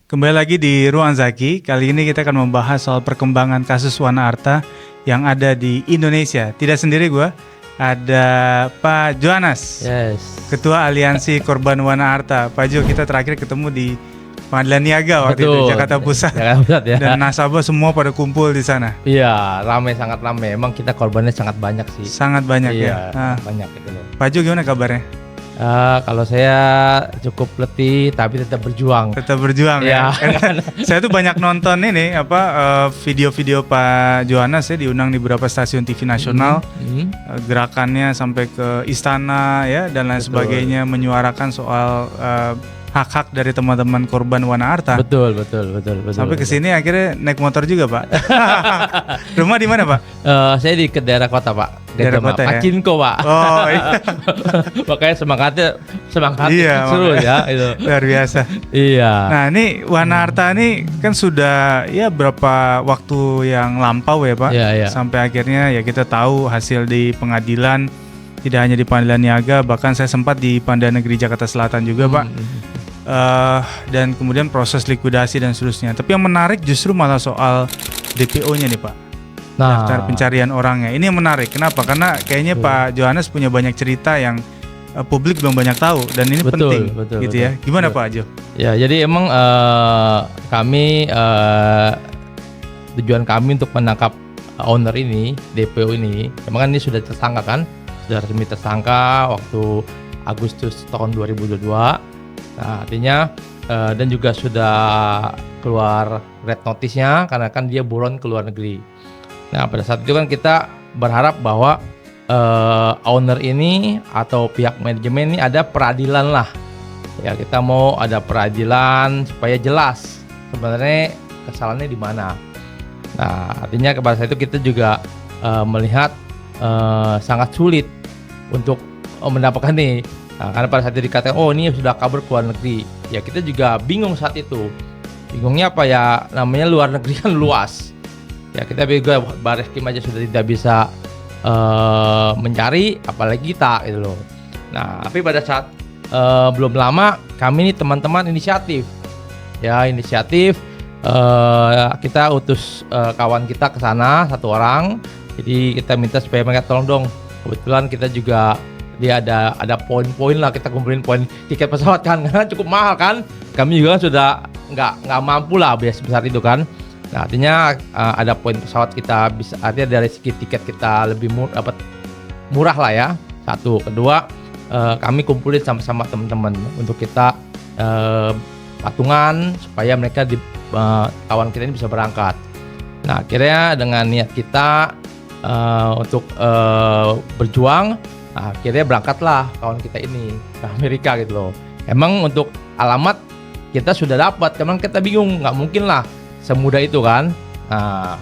Kembali lagi di Ruang Zaki. Kali ini kita akan membahas soal perkembangan kasus Wana Arta yang ada di Indonesia. Tidak sendiri gue, ada Pak Johannes, Ketua Aliansi Korban Wana Arta. Pak Jo, kita terakhir ketemu di Pengadilan Niaga waktu itu, Jakarta Pusat. Ya. Dan nasabah semua pada kumpul di sana. Iya, sangat ramai. Emang kita korbannya sangat banyak sih. Sangat banyak iya, ya. Banyak gitu loh. Pak Jo, gimana kabarnya? Kalau saya cukup letih tapi tetap berjuang. Tetap berjuang ya. Saya tuh banyak nonton ini video-video Pak Johannes ya, diundang di beberapa stasiun TV nasional. Gerakannya sampai ke istana ya dan lain sebagainya, menyuarakan soal hak-hak dari teman-teman korban Wana Arta. Betul. Sampai ke sini akhirnya naik motor juga, Pak. Rumah di mana, Pak? Saya di ke daerah kota, Pak. Daerah kota ya. Pacinko, Pak. Oh, iya. Makanya semangat iya, seru ya itu. Luar biasa. Iya. Nah, ini Wana Arta ini kan sudah ya berapa waktu yang lampau ya, Pak. Iya. Sampai akhirnya ya kita tahu hasil di pengadilan, tidak hanya di Pengadilan Niaga, bahkan saya sempat di Pengadilan Negeri Jakarta Selatan juga, Pak. Dan kemudian proses likuidasi dan seterusnya. Tapi yang menarik justru malah soal DPO-nya nih, Pak. Daftar pencarian orangnya. Ini yang menarik. Kenapa? Karena kayaknya Pak Johannes punya banyak cerita yang publik belum banyak tahu dan ini penting, gitu ya. Gimana Pak Jo? Ya, jadi emang kami tujuan kami untuk menangkap owner ini, DPO ini. Emang kan ini sudah tersangka kan? Sudah resmi tersangka waktu Agustus tahun 2022. Nah, artinya dan juga sudah keluar red notice-nya karena kan dia buron ke luar negeri. Nah, pada saat itu kan kita berharap bahwa owner ini atau pihak manajemen ini ada peradilan lah. Ya, kita mau ada peradilan supaya jelas sebenarnya kesalahannya di mana. Nah, artinya pada saat itu kita juga melihat sangat sulit untuk mendapatkan nih. Nah, karena pada saat itu dikatakan, oh ini sudah kabur ke luar negeri. Ya kita juga bingung saat itu. Bingungnya apa ya, namanya luar negeri kan luas. Ya kita juga Barreskrim aja sudah tidak bisa mencari, apalagi kita gitu loh. Nah tapi pada saat belum lama kami ini teman-teman inisiatif. Ya inisiatif, kita utus kawan kita ke sana, satu orang. Jadi kita minta supaya mereka tolong dong. Kebetulan kita juga dia ada poin-poin lah, kita kumpulin poin tiket pesawat kan karena cukup mahal kan, kami juga sudah nggak mampu lah besar itu kan. Nah artinya ada poin pesawat kita bisa, artinya dari segi tiket kita lebih dapat murah lah ya, satu. Kedua kami kumpulin sama-sama teman-teman untuk kita patungan supaya mereka kawan kita ini bisa berangkat. Nah akhirnya dengan niat kita untuk berjuang, nah, akhirnya berangkatlah kawan kita ini ke Amerika gitu loh. Emang untuk alamat kita sudah dapat, emang kita bingung, nggak mungkin lah semudah itu kan. Nah,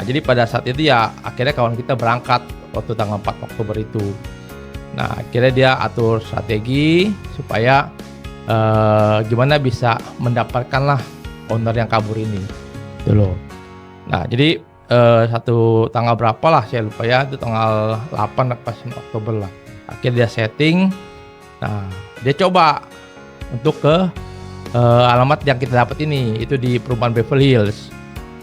jadi pada saat itu ya akhirnya kawan kita berangkat waktu tanggal 4 Oktober itu. Nah akhirnya dia atur strategi supaya gimana bisa mendapatkan lah owner yang kabur ini gitu loh. Nah jadi satu tanggal berapa lah saya lupa ya, itu tanggal 8 atau 9 Oktober lah. Akhirnya dia setting. Nah, dia coba untuk ke alamat yang kita dapat ini, itu di perumahan Beverly Hills.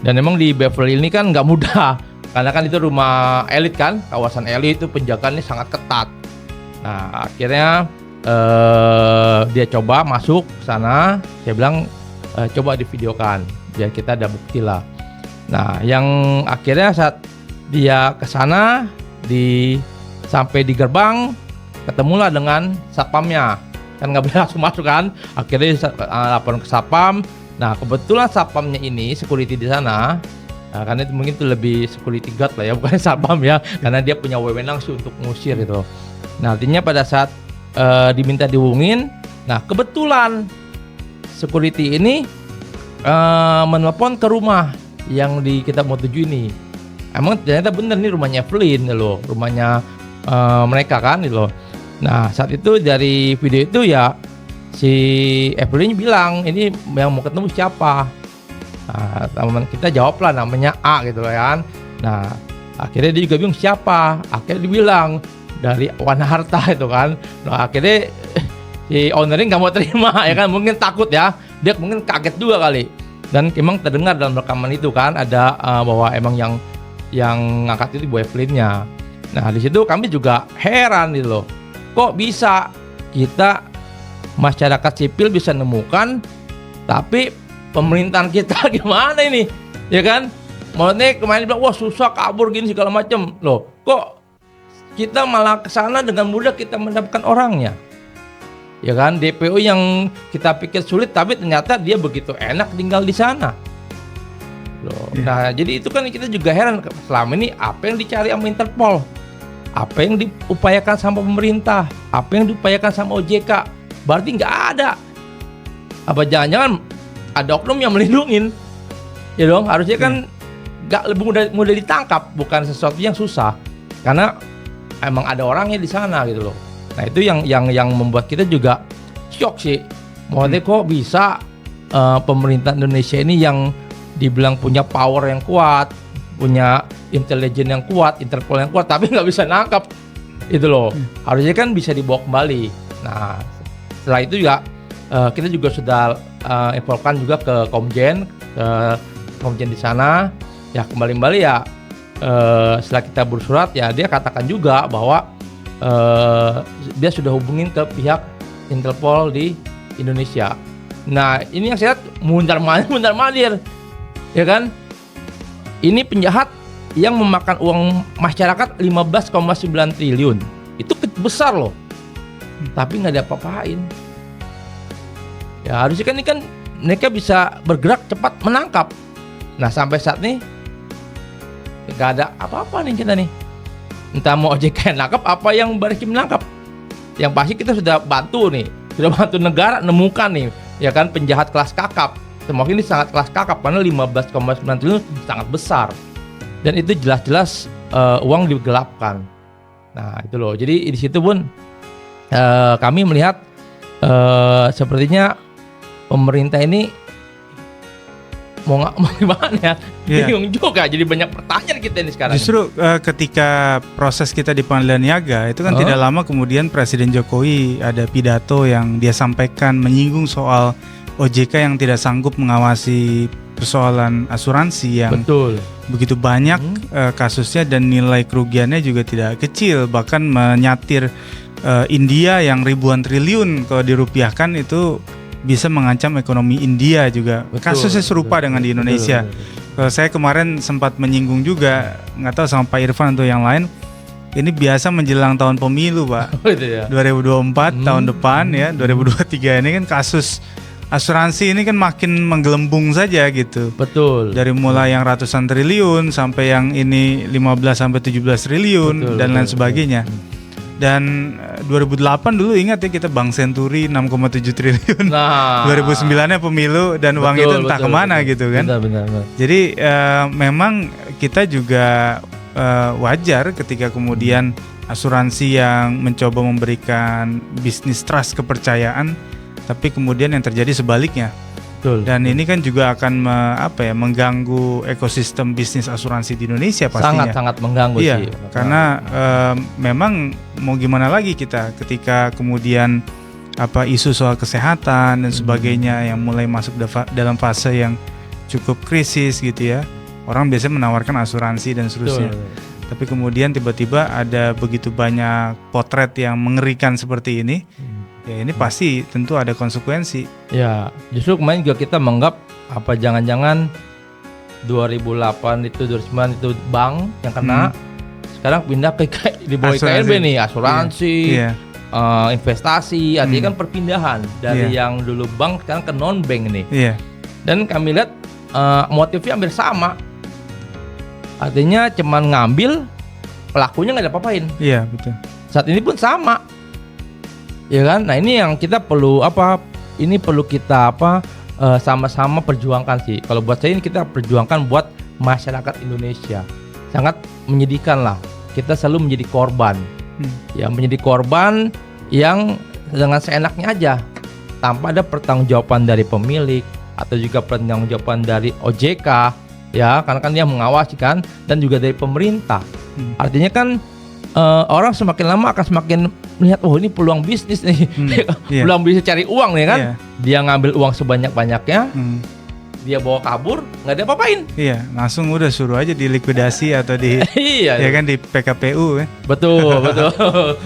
Dan memang di Beverly Hills ini kan nggak mudah, karena kan itu rumah elit kan, kawasan elit itu penjagaannya sangat ketat. Nah, akhirnya dia coba masuk ke sana. Saya bilang coba divideokan, biar kita ada bukti lah. Nah, yang akhirnya saat dia ke sana sampai di gerbang ketemulah dengan satpamnya. Kan nggak boleh langsung masuk kan. Akhirnya laporan ke satpam. Nah, kebetulan satpamnya ini security di sana. Nah, karena itu mungkin itu lebih security guard lah ya, bukan satpam ya. Karena dia punya wewenang sih untuk mengusir gitu. Nah, artinya pada saat diminta dihubungin, nah kebetulan security ini menelpon ke rumah yang kita mau tuju ini. Emang ternyata bener nih rumahnya Evelyn loh, rumahnya mereka kan gitu loh. Nah saat itu dari video itu ya si Evelyn bilang ini yang mau ketemu siapa. Nah teman kita jawab lah namanya A gitu loh kan. Nah akhirnya dia juga bingung siapa. Akhirnya dibilang dari Wana Arta itu kan. Nah akhirnya si ownernya nggak mau terima ya kan, mungkin takut ya. dia mungkin kaget juga kali. Dan emang terdengar dalam rekaman itu kan ada bahwa emang yang ngangkat itu Bu Evelyn-nya. Nah di situ kami juga heran gitu loh, kok bisa kita masyarakat sipil bisa nemukan, tapi pemerintahan kita gimana ini, ya kan? Maksudnya kemarin bilang wah susah kabur gini segala macam, loh kok kita malah kesana dengan mudah kita mendapatkan orangnya, ya kan? DPO yang kita pikir sulit, tapi ternyata dia begitu enak tinggal di sana. Loh. Nah jadi itu kan kita juga heran selama ini apa yang dicari sama Interpol, apa yang diupayakan sama pemerintah, apa yang diupayakan sama OJK, berarti nggak ada. Apa jangan-jangan ada oknum yang melindungin? Ya dong, harusnya kan nggak lebih mudah ditangkap, bukan sesuatu yang susah, karena emang ada orangnya di sana gitu loh. Nah itu yang membuat kita juga shock sih. Maksudnya kok bisa pemerintah Indonesia ini yang dibilang punya power yang kuat, punya intelijen yang kuat, Interpol yang kuat, tapi nggak bisa nangkap itu loh. Harusnya kan bisa dibawa kembali. Nah setelah itu juga kita juga sudah evaluasikan juga ke Komjen di sana. Ya kembali ya setelah kita bersurat ya dia katakan juga bahwa dia sudah hubungin ke pihak Interpol di Indonesia. Nah ini yang saya lihat mundar-mandir, ya kan? Ini penjahat yang memakan uang masyarakat 15,9 triliun. Itu besar loh. Tapi nggak ada apa-apain. Ya harusnya kan ini kan mereka bisa bergerak cepat menangkap. Nah sampai saat ini nggak ada apa-apa nih kita nih. Entah mau OJK yang nangkap apa yang Barreskrim nangkap. Yang pasti kita sudah bantu nih, sudah bantu negara nemukan nih, ya kan penjahat kelas kakap. Mungkin ini sangat kelas kakap karena 15,9 triliun sangat besar. Dan itu jelas-jelas uang digelapkan. Nah itu loh. Jadi di situ pun kami melihat sepertinya pemerintah ini mau gimana ya? Bingung juga. Jadi banyak pertanyaan kita ini sekarang. Justru ketika proses kita di Pengadilan Niaga itu kan tidak lama kemudian Presiden Jokowi ada pidato yang dia sampaikan menyinggung soal OJK yang tidak sanggup mengawasi persoalan asuransi yang begitu banyak kasusnya dan nilai kerugiannya juga tidak kecil, bahkan menyatir India yang ribuan triliun kalau dirupiahkan itu bisa mengancam ekonomi India juga. Kasusnya serupa dengan di Indonesia. Saya kemarin sempat menyinggung juga, nggak tahu sama Pak Irfan atau yang lain. Ini biasa menjelang tahun pemilu, Pak. 2024 tahun depan ya, 2023 ini kan kasus asuransi ini kan makin menggelembung saja gitu. Betul. Dari mulai yang ratusan triliun sampai yang ini 15 sampai 17 triliun dan lain sebagainya. Dan 2008 dulu ingat ya kita Bank Senturi 6,7 triliun. Nah, 2009-nya pemilu dan uang itu entah kemana gitu kan. Benar. Jadi memang kita juga wajar ketika kemudian asuransi yang mencoba memberikan bisnis trust kepercayaan, tapi kemudian yang terjadi sebaliknya. Dan ini kan juga akan mengganggu ekosistem bisnis asuransi di Indonesia pastinya. Sangat mengganggu sih. Karena memang mau gimana lagi kita ketika kemudian isu soal kesehatan dan sebagainya yang mulai masuk dalam fase yang cukup krisis gitu ya. Orang biasanya menawarkan asuransi dan seterusnya. Tapi kemudian tiba-tiba ada begitu banyak potret yang mengerikan seperti ini. Ya ini pasti tentu ada konsekuensi. Ya, justru kemarin juga kita menganggap apa jangan-jangan 2008 itu 2009 itu bank yang kena, sekarang pindah ke di bawah KLB nih, asuransi, investasi, artinya kan perpindahan dari yang dulu bank sekarang ke non bank nih. Dan kami lihat motifnya hampir sama. Artinya cuman ngambil, pelakunya nggak ada apa-apain. Iya, betul. Saat ini pun sama. Ya kan? Nah, ini yang kita perlu kita sama-sama perjuangkan sih. Kalau buat saya ini kita perjuangkan buat masyarakat Indonesia. Sangat menyedihkan lah. Kita selalu menjadi korban. Ya, menjadi korban yang dengan seenaknya aja tanpa ada pertanggungjawaban dari pemilik atau juga pertanggungjawaban dari OJK. Ya, karena kan dia mengawasi kan, dan juga dari pemerintah. Artinya kan orang semakin lama akan semakin melihat, oh ini peluang bisnis nih, Iya. peluang bisnis cari uang nih kan. Iya. Dia ngambil uang sebanyak-banyaknya, Hmm. dia bawa kabur, nggak ada apa-apain. Iya, langsung udah suruh aja dilikuidasi atau di Iya, ya kan di PKPU kan. betul, betul.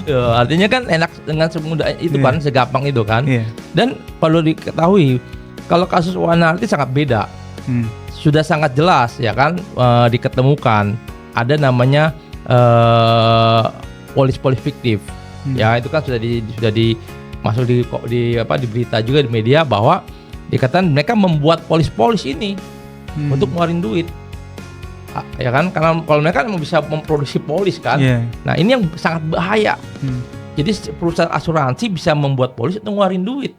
Ya, artinya kan enak dengan semudah itu Iya. kan, segampang itu kan. Iya. Dan perlu diketahui, kalau kasus Wanarti sangat beda. Hmm. Sudah sangat jelas ya kan, diketemukan ada namanya polis fiktif. Ya itu kan sudah masuk di berita juga di media bahwa dikatakan mereka membuat polis ini untuk ngeluarin duit. Ya kan, karena kalau mereka bisa memproduksi polis kan. Iya. Nah, ini yang sangat bahaya. Jadi perusahaan asuransi bisa membuat polis untuk ngeluarin duit.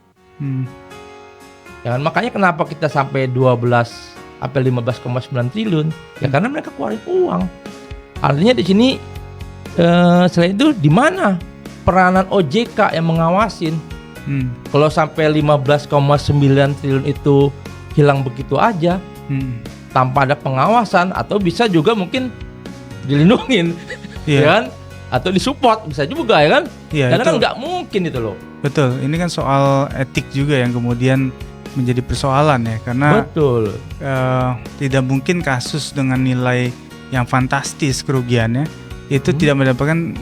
Ya kan, makanya kenapa kita sampai 15,9 triliun? Ya karena mereka keluarin uang. Artinya di sini selain itu di mana peranan OJK yang mengawasin? Kalau sampai 15,9 triliun itu hilang begitu aja tanpa ada pengawasan, atau bisa juga mungkin dilindungin, ya kan? Atau disupport bisa juga ya kan? Iya, Karena itu kan nggak mungkin itu loh. betul. Ini kan soal etik juga yang kemudian menjadi persoalan ya, karena Betul. tidak mungkin kasus dengan nilai yang fantastis kerugiannya itu tidak mendapatkan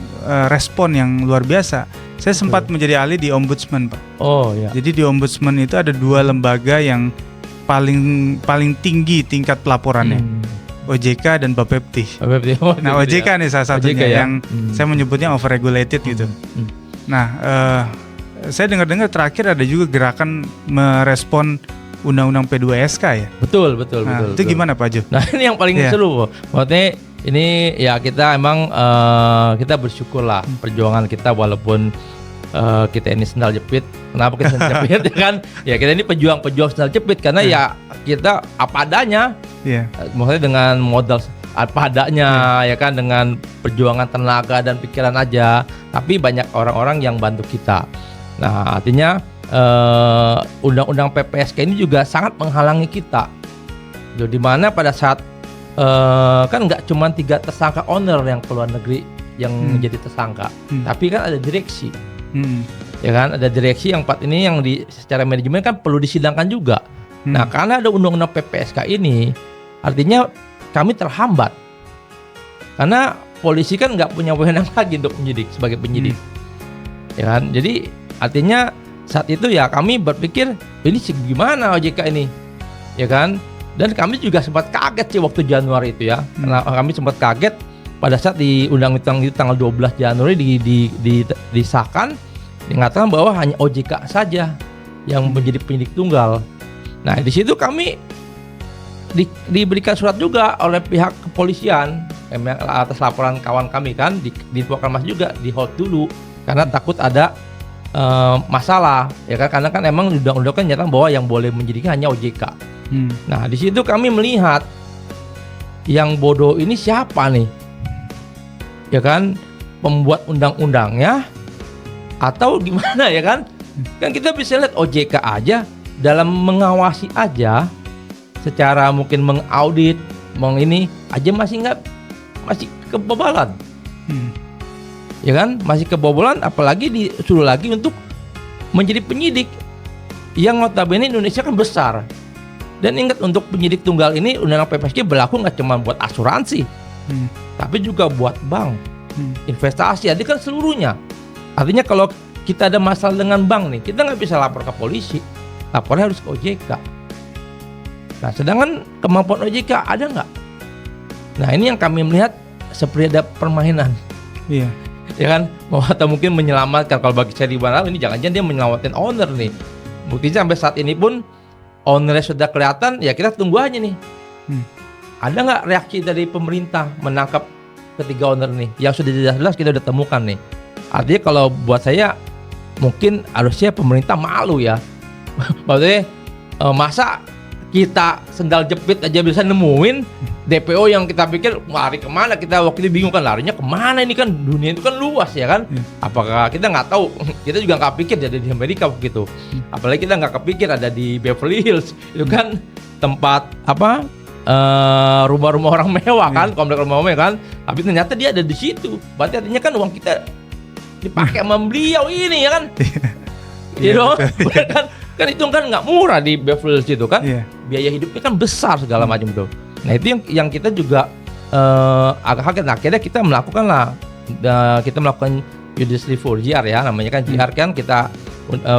respon yang luar biasa. Saya sempat menjadi ahli di ombudsman, Pak. Oh ya. Jadi di ombudsman itu ada 2 lembaga yang paling tinggi tingkat pelaporannya, OJK dan Bapepti. Nah, OJK nih salah satunya OJK ya? yang saya menyebutnya overregulated gitu. Nah, saya dengar-dengar terakhir ada juga gerakan merespon Undang-Undang P2SK ya. Betul. Nah, itu gimana Pak Jo? Nah, ini yang paling seru. Maksudnya ini ya kita emang kita bersyukur lah perjuangan kita, walaupun kita ini sendal jepit. Kenapa kita sendal jepit ya kan? Ya kita ini pejuang sendal jepit karena ya kita apa adanya. Iya. Maksudnya dengan modal apa adanya ya kan, dengan perjuangan tenaga dan pikiran aja. Tapi banyak orang-orang yang bantu kita. Nah, artinya undang-undang PPSK ini juga sangat menghalangi kita. Di mana pada saat kan nggak cuma 3 tersangka owner yang ke luar negeri yang menjadi tersangka, tapi kan ada direksi, ya kan, ada direksi yang 4 ini yang secara manajemen kan perlu disidangkan juga. Nah, karena ada undang-undang PPSK ini, artinya kami terhambat karena polisi kan nggak punya wewenang lagi untuk penyidik sebagai penyidik, ya kan. Jadi artinya saat itu ya kami berpikir ini gimana OJK ini, ya kan. Dan kami juga sempat kaget sih waktu Januari itu ya. Karena kami sempat kaget pada saat di undang-undang itu tanggal 12 Januari disahkan, dikatakan bahwa hanya OJK saja yang menjadi penyidik tunggal. Nah, di situ kami diberikan surat juga oleh pihak kepolisian atas laporan kawan kami kan, diinfokan Mas juga di hold dulu karena takut ada masalah, ya kan, karena kan emang undang-undang kan nyatakan bahwa yang boleh menjadikan hanya OJK. Nah, di situ kami melihat yang bodoh ini siapa nih, ya kan, pembuat undang-undangnya atau gimana ya kan? Kan kita bisa lihat OJK aja dalam mengawasi aja, secara mungkin mengaudit, ini aja masih kebobolan. Ya kan, masih kebobolan, apalagi disuruh lagi untuk menjadi penyidik yang notabene Indonesia kan besar. Dan ingat, untuk penyidik tunggal ini undang-undang PPSK berlaku nggak cuma buat asuransi, tapi juga buat bank, investasi, jadi kan seluruhnya. Artinya kalau kita ada masalah dengan bank nih, kita nggak bisa lapor ke polisi, lapornya harus ke OJK. Nah, sedangkan kemampuan OJK ada nggak? Nah, ini yang kami melihat seperti ada permainan. Iya. Ya kan, atau mungkin menyelamatkan. Kalau bagi saya di mana ini jangan-jangan dia menyelamatkan owner nih. Buktinya sampai saat ini pun ownernya sudah kelihatan, ya kita tunggu aja nih. Ada nggak reaksi dari pemerintah menangkap ketiga owner nih? Yang sudah jelas kita udah temukan nih. Artinya kalau buat saya mungkin harusnya pemerintah malu ya. Maksudnya masa kita sendal jepit aja bisa nemuin DPO yang kita pikir lari kemana, kita waktu itu bingung kan larinya kemana, ini kan dunia itu kan luas ya kan. Apakah kita nggak tahu, kita juga nggak pikir ada di Amerika begitu, apalagi kita nggak kepikir ada di Beverly Hills itu kan tempat rumah-rumah orang mewah kan, komplek rumah mewah kan, tapi ternyata dia ada di situ. Berarti artinya kan uang kita dipakai sama beliau ini ya kan, gitu kan itu kan nggak murah di Beverly Hills itu kan, biaya hidupnya kan besar segala macam tuh. Nah itu yang kita juga agak kaget. Nah, akhirnya kita melakukan judicial review JR ya, namanya kan JR kan, kita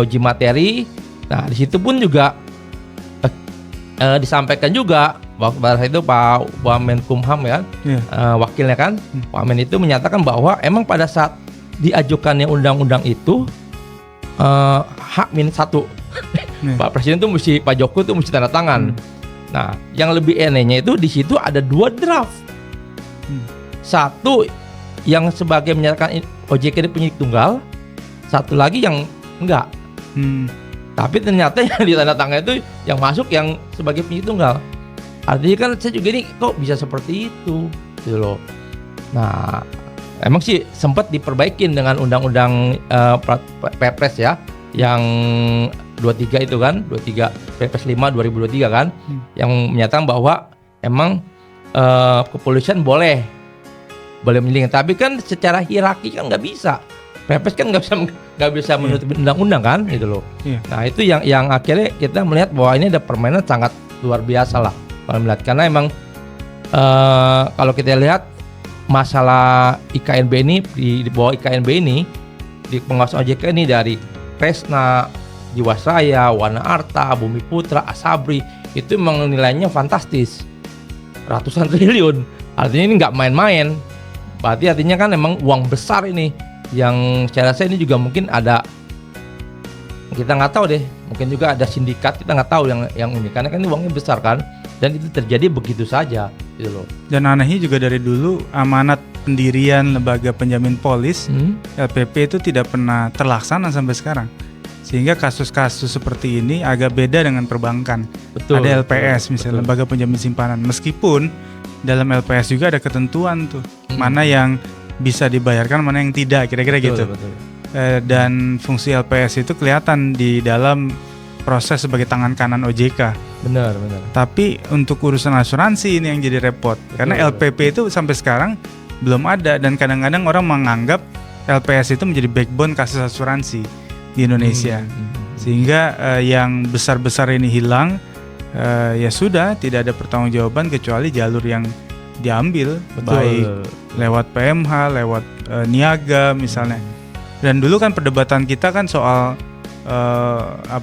uji materi. Nah di situ pun juga disampaikan juga waktu pada saat itu Pak Wamenkumham ya, wakilnya kan, Pak Men itu menyatakan bahwa emang pada saat diajukannya undang-undang itu H-1 Pak Presiden tuh mesti, Pak Jokowi tuh mesti tanda tangan. Nah, yang lebih anehnya itu di situ ada 2 draft. Satu yang sebagai menyatakan OJK ini penyidik tunggal, satu lagi yang enggak. Tapi ternyata yang ditandatangan itu yang masuk yang sebagai penyidik tunggal. Artinya kan saya juga ini kok bisa seperti itu gitu loh. Nah, emang sih sempat diperbaikin dengan undang-undang Perpres ya, yang 23 itu kan, 23 Perpres 5 2023 kan, yang menyatakan bahwa emang kepolisian boleh menyelidiki, tapi kan secara hierarki kan nggak bisa. Perpres kan nggak bisa menutupi undang-undang kan, gitu loh. Nah itu yang akhirnya kita melihat bahwa ini ada permainan sangat luar biasa lah kalau melihat, karena emang kalau kita lihat masalah IKNB ini di bawah IKNB ini, di pengawasan OJK ini dari Kresna, Jiwasraya, Wana Arta, Bumi Putra, Asabri, itu memang nilainya fantastis, ratusan triliun. Artinya ini nggak main-main. Berarti artinya kan emang uang besar ini, yang saya rasa ini juga mungkin ada, kita nggak tahu deh, mungkin juga ada sindikat, kita nggak tahu yang ini, karena kan ini uangnya besar kan, dan itu terjadi begitu saja gitu loh. Dan anehnya juga dari dulu amanat pendirian lembaga penjamin polis LPP itu tidak pernah terlaksana sampai sekarang, sehingga kasus-kasus seperti ini agak beda dengan perbankan. Ada LPS misalnya, lembaga penjamin simpanan, meskipun dalam LPS juga ada ketentuan tuh, mana yang bisa dibayarkan, mana yang tidak, kira-kira gitu. Dan fungsi LPS itu kelihatan di dalam proses sebagai tangan kanan OJK. Benar. Tapi untuk urusan asuransi ini yang jadi repot, karena LPP itu sampai sekarang belum ada, dan kadang-kadang orang menganggap LPS itu menjadi backbone kasus asuransi di Indonesia. Sehingga yang besar-besar ini hilang, ya sudah, tidak ada pertanggungjawaban kecuali jalur yang diambil, baik lewat PMH, lewat niaga misalnya. Dan dulu kan perdebatan kita kan soal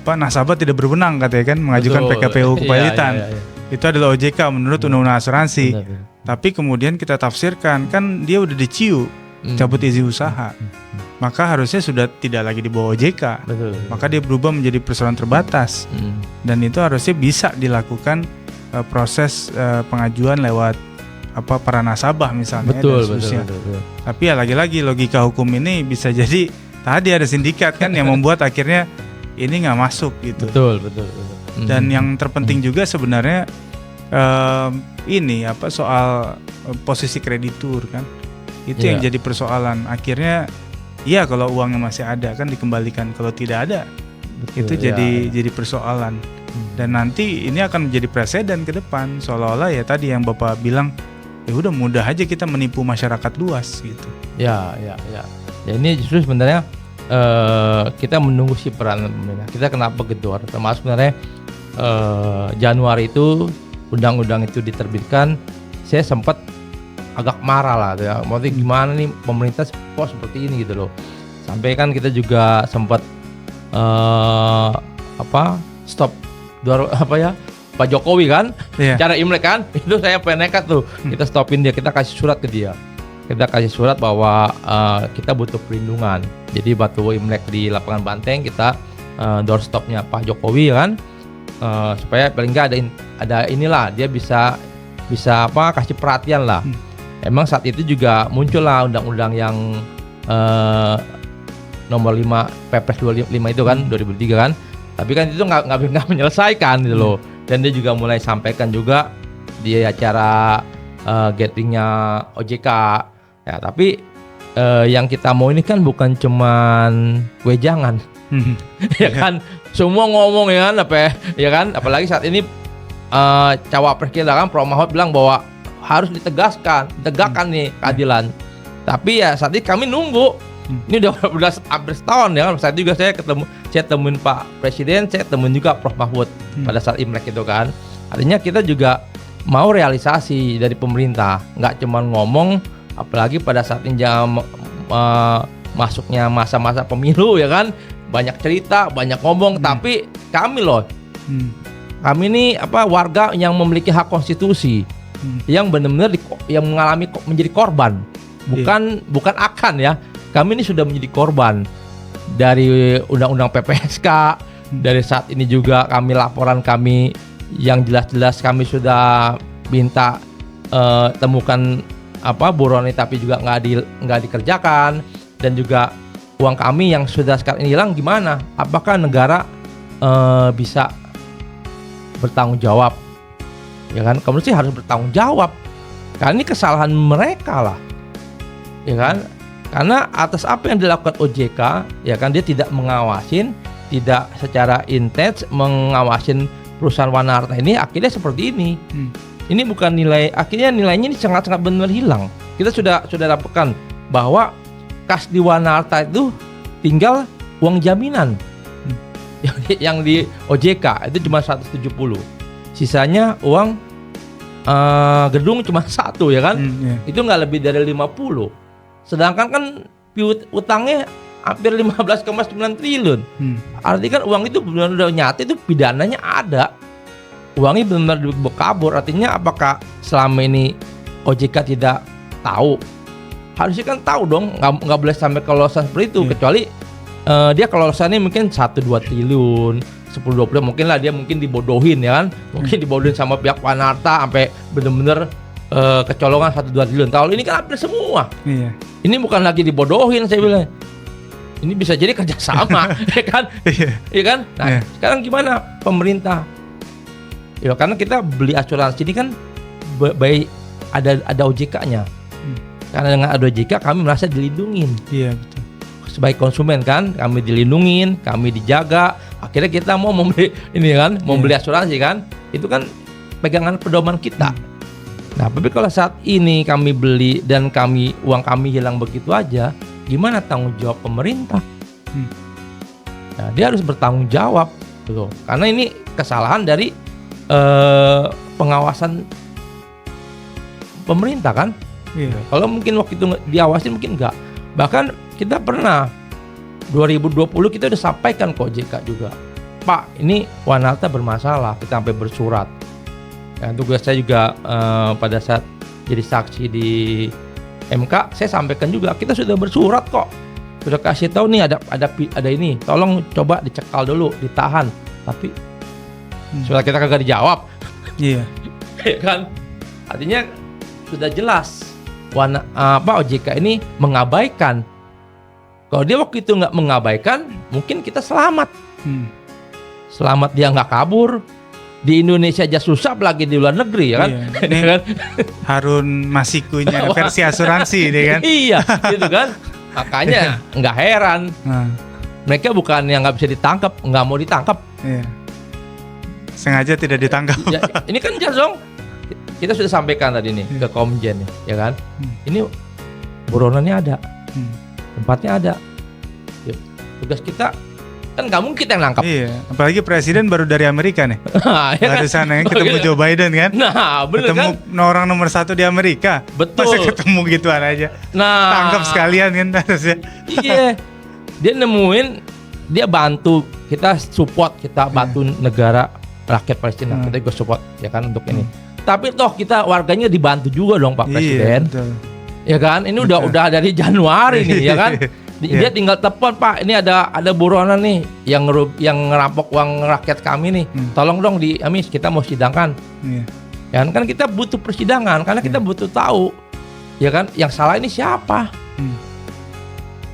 nasabah tidak berwenang katanya kan mengajukan PKPU kepilitan. Itu adalah OJK menurut Undang-Undang Asuransi. Tapi kemudian kita tafsirkan kan dia udah diciu cabut izin usaha, maka harusnya sudah tidak lagi di bawah OJK. Maka dia berubah menjadi persoalan terbatas, dan itu harusnya bisa dilakukan proses pengajuan lewat para nasabah misalnya. Betul. Tapi ya lagi-lagi logika hukum ini bisa jadi tadi ada sindikat kan yang membuat akhirnya ini nggak masuk gitu. Betul. Dan yang terpenting juga sebenarnya ini soal posisi kreditur kan, itu yang jadi persoalan. Akhirnya ya kalau uangnya masih ada kan dikembalikan, kalau tidak ada itu jadi persoalan. Dan nanti ini akan menjadi presiden ke depan, seolah-olah ya tadi yang Bapak bilang, ya udah mudah aja kita menipu masyarakat luas gitu. Ya ini justru sebenarnya kita menunggu si peran pemerintah. Kita kenapa gedor? Termasuk sebenarnya Januari itu undang-undang itu diterbitkan, saya sempat agak marah lah ya. Maksudnya gimana nih pemerintah kok seperti ini gitu loh. Sampai kan kita juga sempat stop Pak Jokowi kan, cara Imlek kan, itu saya pengen nekat tuh, kita stopin dia, kita kasih surat ke dia, kita kasih surat bahwa kita butuh perlindungan. Jadi waktu Imlek di lapangan Banteng kita doorstopnya Pak Jokowi kan, supaya paling nggak ada inilah, dia bisa kasih perhatian lah. Emang saat itu juga muncul lah undang-undang yang nomor 5 Perpres 25 itu kan 2003 kan, tapi kan itu nggak menyelesaikan gitu loh. Dan dia juga mulai sampaikan juga di acara gatheringnya OJK ya. Tapi yang kita mau ini kan bukan cuman wejangan ya kan, semua ngomong ya kan, apalagi saat ini cawapres kita kan Prof Mahfud bilang bahwa harus ditegakkan nih keadilan. Tapi ya saat ini kami nunggu. Ini udah hampir setahun ya kan. Saat juga saya temuin Pak Presiden, saya temuin juga Prof Mahfud pada saat Imlek itu kan. Artinya kita juga mau realisasi dari pemerintah, nggak cuma ngomong, apalagi pada saat ini masuknya masa-masa pemilu ya kan, banyak cerita, banyak ngomong, tapi kami loh, kami ini warga yang memiliki hak konstitusi, yang benar-benar yang mengalami menjadi korban, bukan akan ya, kami ini sudah menjadi korban dari undang-undang PPSK, dari saat ini juga laporan kami yang jelas-jelas kami sudah minta temukan buronan tapi juga nggak dikerjakan, dan juga uang kami yang sudah sekarang ini hilang gimana? Apakah negara bisa bertanggung jawab? Ya kan, kamu sih harus bertanggung jawab. Karena ini kesalahan mereka lah, ya kan? Karena atas apa yang dilakukan OJK, ya kan, dia tidak mengawasin, tidak secara intens mengawasin perusahaan Wana Harta ini, akhirnya seperti ini. Ini bukan akhirnya nilainya ini sangat-sangat benar hilang. Kita sudah dapatkan bahwa kas di Wana Harta itu tinggal uang jaminan yang di OJK itu cuma 170, sisanya uang gedung cuma 1 ya kan. Itu nggak lebih dari 50, sedangkan kan utangnya hampir 15,9 triliun. Artinya kan uang itu benar-benar nyata, itu pidananya ada. Uangnya benar-benar kabur. Artinya apakah selama ini OJK tidak tahu? Harusnya kan tahu dong, nggak boleh sampai kelolosan seperti itu. Kecuali dia kelolosannya mungkin 1-2 triliun, 10-20, mungkin lah dia dibodohin ya kan. Mungkin dibodohin sama pihak Wana Harta sampai benar-benar kecolongan 1-2 triliun. Kalau ini kan hampir semua. Ini bukan lagi dibodohin, saya bilang. Ini bisa jadi kerjasama, ya kan? Iya kan? Nah, sekarang gimana pemerintah? Ya, karena kita beli asuransi ini kan baik ada OJK-nya. Karena dengan ada OJK kami merasa dilindungin. Iya, betul. Sebagai konsumen kan, kami dilindungin, kami dijaga. Akhirnya kita mau membeli ini kan, mau beli asuransi kan? Itu kan pegangan pedoman kita. Nah, tapi kalau saat ini kami beli dan uang kami hilang begitu aja, gimana tanggung jawab pemerintah? Nah, dia harus bertanggung jawab, gitu. Karena ini kesalahan dari pengawasan pemerintah kan. Kalau mungkin waktu itu diawasin mungkin enggak. Bahkan kita pernah 2020 kita udah sampaikan ke OJK juga, Pak, ini Wana Harta bermasalah, kita sampai bersurat. Dan tugas saya juga pada saat jadi saksi di MK, saya sampaikan juga, kita sudah bersurat kok, sudah kasih tahu nih ada ini, tolong coba dicekal dulu, ditahan. Tapi sudah kita kagak dijawab. Iya. Kan? Artinya sudah jelas OJK ini mengabaikan. Kalau dia waktu itu nggak mengabaikan, mungkin kita selamat. Selamat dia nggak kabur. Di Indonesia aja susah, apalagi di luar negeri ya kan. Ini kan Harun Masikunya versi asuransi deh kan. Iya, gitu kan. Makanya nggak heran. Mereka bukan yang nggak bisa ditangkap, nggak mau ditangkap. Sengaja tidak ditangkap. Ya, ini kan jelas dong. Kita sudah sampaikan tadi nih ke Komjen ya kan. Ini buronannya ada, tempatnya ada. Ya, tugas kita kan nggak mungkin kita yang nangkap. Iya, apalagi presiden baru dari Amerika nih. Ya kan? Dari sana yang ketemu Joe Biden kan. Nah, bener ketemu kan? Orang nomor 1 di Amerika. Betul. Masa ketemu gituan aja. Nah, tangkap sekalian kan harusnya. Iya. Dia nemuin, dia bantu kita, support kita, bantu negara rakyat Palestina. Kita juga support ya kan untuk ini. Tapi toh kita warganya dibantu juga dong Pak Presiden. Betul. Ya kan? Ini udah dari Januari nih ya kan. Dia tinggal telepon, Pak, ini ada buronan nih yang ngerampok uang rakyat kami nih. Tolong dong kita mau sidangkan. Ya kan kita butuh persidangan karena kita butuh tahu. Ya kan? Yang salah ini siapa?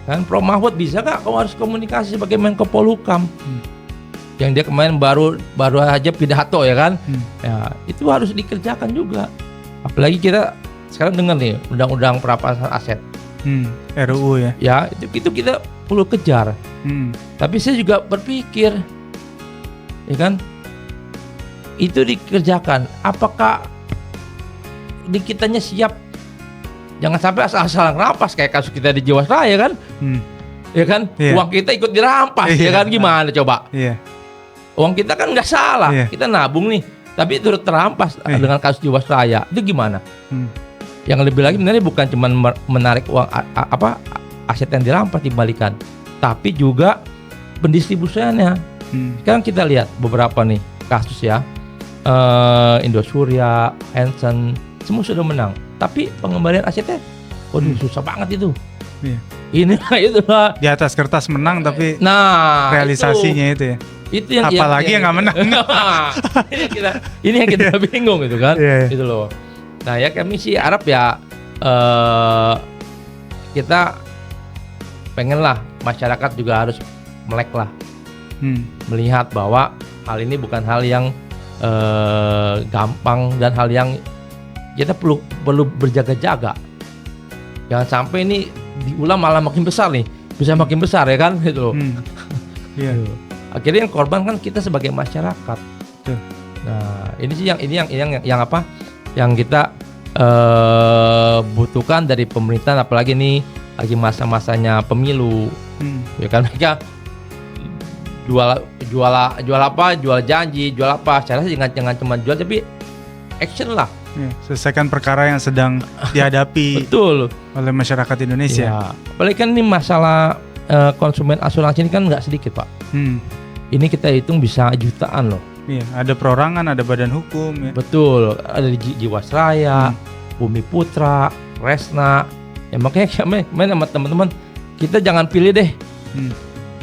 Kan Prof Mahfud bisa nggak? Kamu harus komunikasi sebagai Menko Polhukam. Yang dia kemarin baru aja pidato ya kan. Ya, itu harus dikerjakan juga. Apalagi kita sekarang dengar nih undang-undang perampasan aset. RUU ya. Ya, itu kita perlu kejar. Tapi saya juga berpikir, ya kan, itu dikerjakan. Apakah di kitanya siap? Jangan sampai asal-asalan rampas kayak kasus kita di Jiwasraya kan, ya kan? Iya. Uang kita ikut dirampas, ya kan? Gimana coba? Iya. Uang kita kan nggak salah, Iya. kita nabung nih, tapi turut terampas dengan kasus Jiwasraya. Itu gimana? Yang lebih lagi sebenarnya bukan cuma menarik uang aset yang dirampas dibalikan, tapi juga pendistribusiannya. Sekarang kita lihat beberapa nih kasus ya, Indosuria, Hansen, semua sudah menang, tapi pengembalian asetnya, waduh susah banget itu. Iya. Ini itu lah. Di atas kertas menang tapi Nah, realisasinya itu ya. itu yang Apalagi yang nggak menang. ini yang kita bingung gitu kan, Iya. gitu loh. Nah ya kami sih harap ya kita pengen lah masyarakat juga harus melek lah, melihat bahwa hal ini bukan hal yang gampang dan hal yang kita perlu berjaga-jaga. Jangan sampai ini diulang malah makin besar nih, bisa makin besar ya kan gitu loh. Iya. Akhirnya yang korban kan kita sebagai masyarakat. Nah ini sih yang apa? Yang kita butuhkan dari pemerintahan, apalagi nih lagi masa-masanya pemilu. Ya kan mereka jual janji, jual apa? Saya rasa jangan cuma jual tapi action lah. Ya, selesaikan perkara yang sedang dihadapi Betul oleh masyarakat Indonesia. Ya, apalagi kan ini masalah konsumen asuransi ini kan nggak sedikit Pak. Ini kita hitung bisa jutaan loh. Iya, ada perorangan, ada badan hukum ya. Betul, ada di Jiwasraya, Bumi Putra, Resna. Ya makanya main sama teman-teman, kita jangan pilih deh.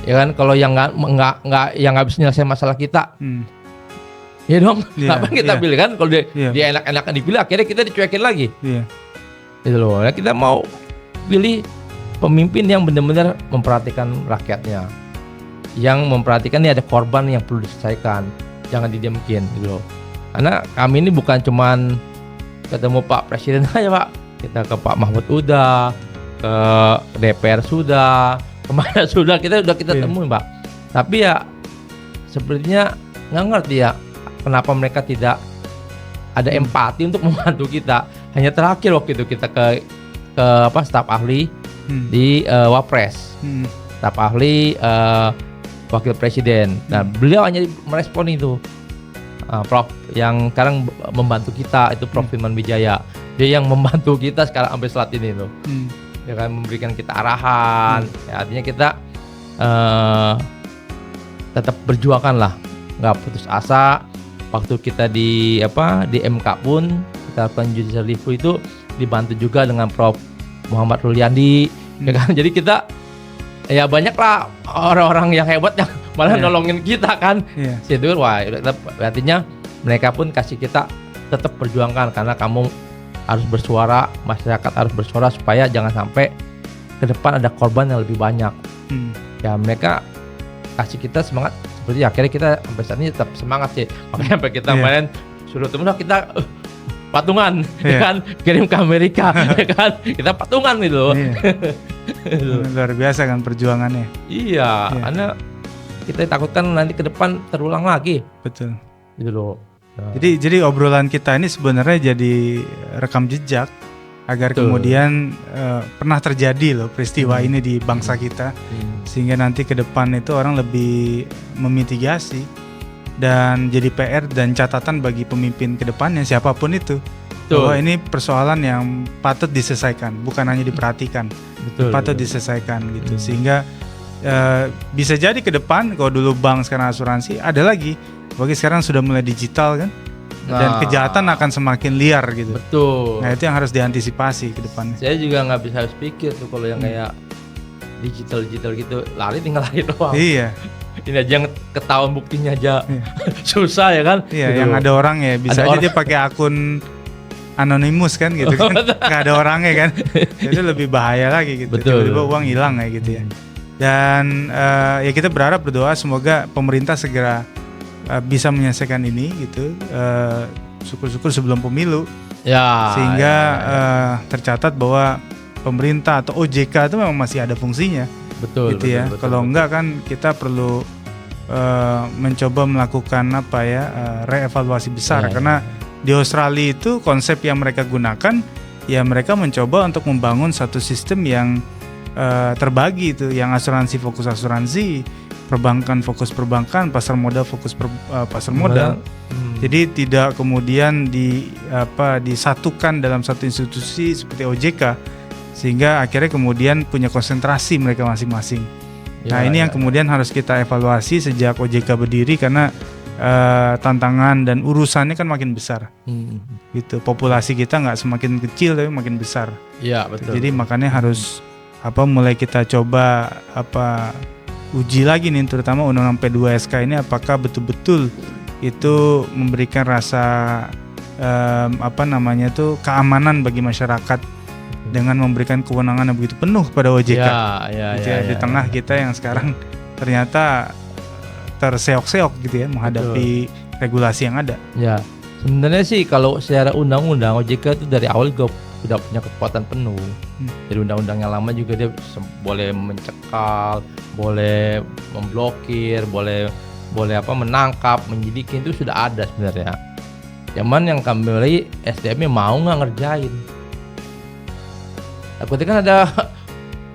Ya kan, kalau yang nggak bisa nyelesain masalah kita, ya dong. Kenapa kita pilih kan? Kalau dia enak-enakan dipilih, akhirnya kita dicuekin lagi. Iya. Gitu loh. Nah, kita mau pilih pemimpin yang benar-benar memperhatikan rakyatnya, yang memperhatikan nih ada korban yang perlu diselesaikan, jangan didiamkan gitu loh. Karena kami ini bukan cuman ketemu Pak Presiden aja Pak, kita ke Pak Mahfud udah, ke DPR sudah, kemana sudah kita temuin Pak. Tapi ya sepertinya nggak ngerti ya kenapa mereka tidak ada empati untuk membantu kita. Hanya terakhir waktu itu kita ke staf ahli di Wapres, staf ahli Wakil Presiden. Nah beliau hanya merespon itu, Prof yang sekarang membantu kita itu Prof Firman Wijaya. Dia yang membantu kita sekarang sampai saat ini tuh. Dia kan memberikan kita arahan. Ya, artinya kita tetap berjuangkan lah, nggak putus asa. Waktu kita di MK pun kita lakukan judicial review itu dibantu juga dengan Prof Muhammad Ruliandi. Ya kan? Jadi kita ya banyak lah orang-orang yang hebat yang malah nolongin kita kan. Situ wah artinya mereka pun kasih kita tetap perjuangkan, karena kamu harus bersuara, masyarakat harus bersuara supaya jangan sampai ke depan ada korban yang lebih banyak. Ya mereka kasih kita semangat seperti akhirnya kita sampai saat ini tetap semangat sih. Makanya sampai kita kemarin suruh temen kita patungan ya kan, kirim ke Amerika ya kan, kita patungan gitu. Luar biasa kan perjuangannya. Iya, karena kita takutkan nanti ke depan terulang lagi. Betul. Gitu loh. Nah. Jadi obrolan kita ini sebenarnya jadi rekam jejak agar kemudian pernah terjadi loh peristiwa ini di bangsa kita, sehingga nanti ke depan itu orang lebih memitigasi dan jadi PR dan catatan bagi pemimpin ke depannya siapapun itu. Bahwa ini persoalan yang patut diselesaikan, bukan hanya diperhatikan. Patut diselesaikan gitu, sehingga bisa jadi ke depan kalau dulu bank sekarang asuransi, ada lagi bagi sekarang sudah mulai digital kan, dan kejahatan akan semakin liar gitu. Betul. Nah itu yang harus diantisipasi ke depannya. Saya juga nggak bisa habis pikir tuh kalau yang kayak digital gitu, lari tinggal lari doang. Iya. Ini aja yang ketahuan buktinya aja susah ya kan. Iya, gitu. Yang ada orang ya bisa aja dia pakai akun anonimus kan gitu kan, nggak ada orangnya kan, jadi lebih bahaya lagi gitu. Tiba-tiba uang hilang kayak gitu ya. Dan ya kita berdoa semoga pemerintah segera bisa menyelesaikan ini gitu, syukur-syukur sebelum pemilu ya, sehingga tercatat bahwa pemerintah atau OJK itu memang masih ada fungsinya. Betul. Kalau enggak kan kita perlu mencoba melakukan reevaluasi besar karena di Australia itu konsep yang mereka gunakan ya mereka mencoba untuk membangun satu sistem yang terbagi itu, yang asuransi fokus asuransi, perbankan fokus perbankan, pasar modal fokus pasar modal. Jadi tidak kemudian disatukan dalam satu institusi seperti OJK sehingga akhirnya kemudian punya konsentrasi mereka masing-masing. Nah ini yang kemudian harus kita evaluasi sejak OJK berdiri karena tantangan dan urusannya kan makin besar. Gitu. Populasi kita nggak semakin kecil tapi makin besar. Iya betul. Jadi makanya harus mulai kita coba uji lagi nih terutama Undang-Undang P2SK ini apakah betul-betul itu memberikan rasa keamanan bagi masyarakat dengan memberikan kewenangan yang begitu penuh pada OJK. Di tengah kita yang sekarang ternyata terseok-seok gitu ya menghadapi regulasi yang ada. Ya, sebenarnya sih kalau secara undang-undang OJK itu dari awal juga sudah punya kekuatan penuh. Jadi undang-undang yang lama juga dia boleh mencekal, boleh memblokir, boleh menangkap, menyidikin itu sudah ada sebenarnya. Cuman yang kembali SDM-nya mau nggak ngerjain. Takutnya kan ada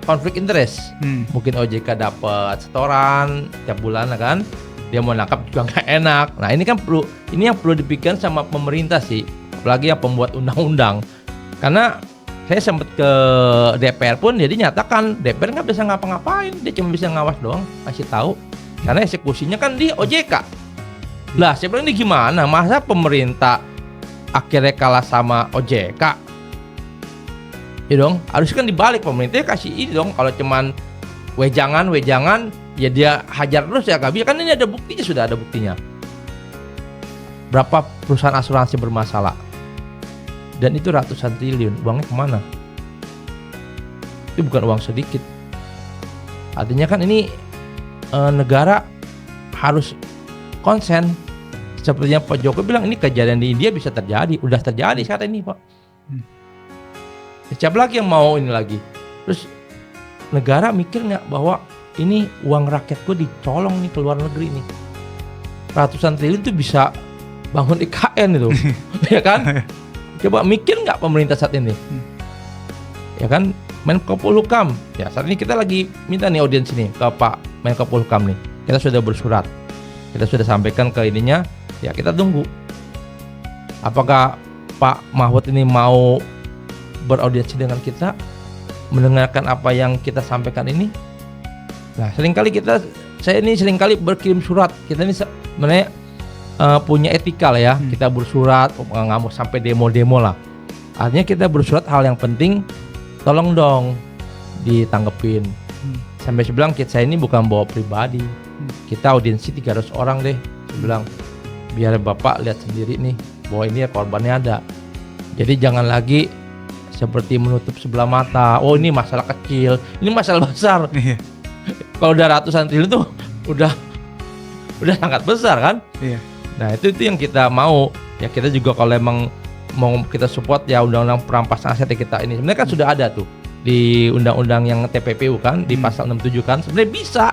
konflik interest. Mungkin OJK dapat setoran tiap bulan kan, dia mau nangkap juga nggak enak. Nah ini yang perlu dipikirkan sama pemerintah sih, apalagi yang pembuat undang-undang. Karena saya sempat ke DPR pun jadi nyatakan DPR nggak bisa ngapa-ngapain, dia cuma bisa ngawas doang, kasih tahu. Karena eksekusinya kan di OJK. Lah saya bilang ini gimana? Masa pemerintah akhirnya kalah sama OJK? Ya dong, harusnya kan dibalik, pemerintah kasih ini dong. Kalau cuman wejangan ya dia hajar terus ya gak bisa. Kan ini ada buktinya, sudah ada buktinya. Berapa perusahaan asuransi bermasalah? Dan itu ratusan triliun, uangnya kemana? Itu bukan uang sedikit. Artinya kan ini negara harus konsen. Sepertinya Pak Jokowi bilang ini kejadian di India bisa terjadi, udah terjadi saat ini Pak. Siapa lagi yang mau ini lagi? Terus negara mikir nggak bahwa ini uang rakyat gue dicolong nih ke luar negeri nih. Ratusan triliun itu bisa bangun IKN itu, ya kan? Coba mikir nggak pemerintah saat ini? Ya kan, Menko Polhukam. Ya saat ini kita lagi minta nih audiens ini ke Pak Menko Polhukam nih. Kita sudah bersurat, kita sudah sampaikan ke ininya. Ya kita tunggu. Apakah Pak Mahfud ini mau beraudiensi dengan kita, mendengarkan apa yang kita sampaikan ini? Nah, saya ini seringkali berkirim surat. Kita ini sebenarnya punya etika lah ya. Kita bersurat, nggak mau sampai demo-demo lah. Artinya kita bersurat hal yang penting, tolong dong ditanggepin. Sampai saya bilang saya ini bukan bawa pribadi. Kita audiensi 300 orang deh. Saya bilang biar Bapak lihat sendiri nih bahwa ini korbannya ada. Jadi jangan lagi seperti menutup sebelah mata. Oh ini masalah kecil, ini masalah besar. Kalau udah ratusan triliun tuh udah sangat besar kan? Nah itu yang kita mau. Ya kita juga kalau emang mau kita support ya undang-undang perampasan aset kita ini. Sebenarnya kan sudah ada tuh di undang-undang yang TPPU kan di pasal 67 kan. Sebenarnya bisa.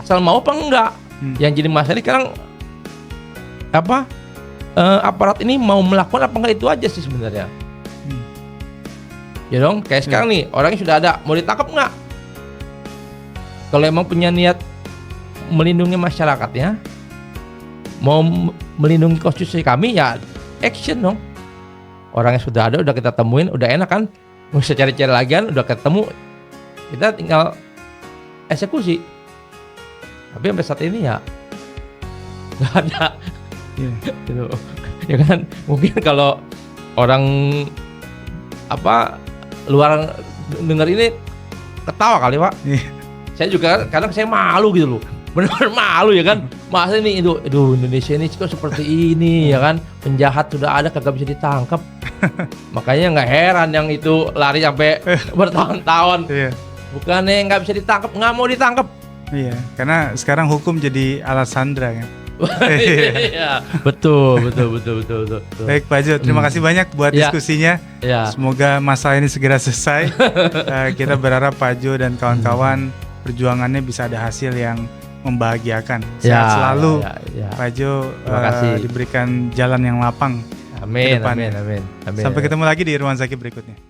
Asal mau apa enggak? Yang jadi masalah sekarang aparat ini mau melakukan apa enggak, itu aja sih sebenarnya. Ya dong, kayak sekarang nih orangnya sudah ada, mau ditangkap nggak? Kalau emang punya niat melindungi masyarakatnya, mau melindungi konstitusi kami ya action dong. Orangnya sudah ada, udah kita temuin, udah enak kan? Nggak usah cari-cari lagi kan, udah ketemu, kita tinggal eksekusi. Tapi sampai saat ini ya nggak ada. Gitu. Ya kan, mungkin kalau orang luar dengar ini ketawa kali Pak. Saya juga kadang saya malu gitu loh, benar-benar malu ya kan. Masa ini Indonesia ini kok seperti ini ya kan, penjahat sudah ada kagak bisa ditangkap. Makanya nggak heran yang itu lari sampai bertahun-tahun. Bukannya nggak bisa ditangkap, nggak mau ditangkap. Iya, karena sekarang hukum jadi alat sandra kan. Iya, betul. Baik Pak Jo, terima kasih banyak buat diskusinya. Semoga masalah ini segera selesai. Kita berharap Pak Jo dan kawan-kawan perjuangannya bisa ada hasil yang membahagiakan. Sehat selalu, ya. Pak Jo. Terima kasih. Diberikan jalan yang lapang. Amin, Kedepannya. amin. Sampai ketemu lagi di Irwan Zaki berikutnya.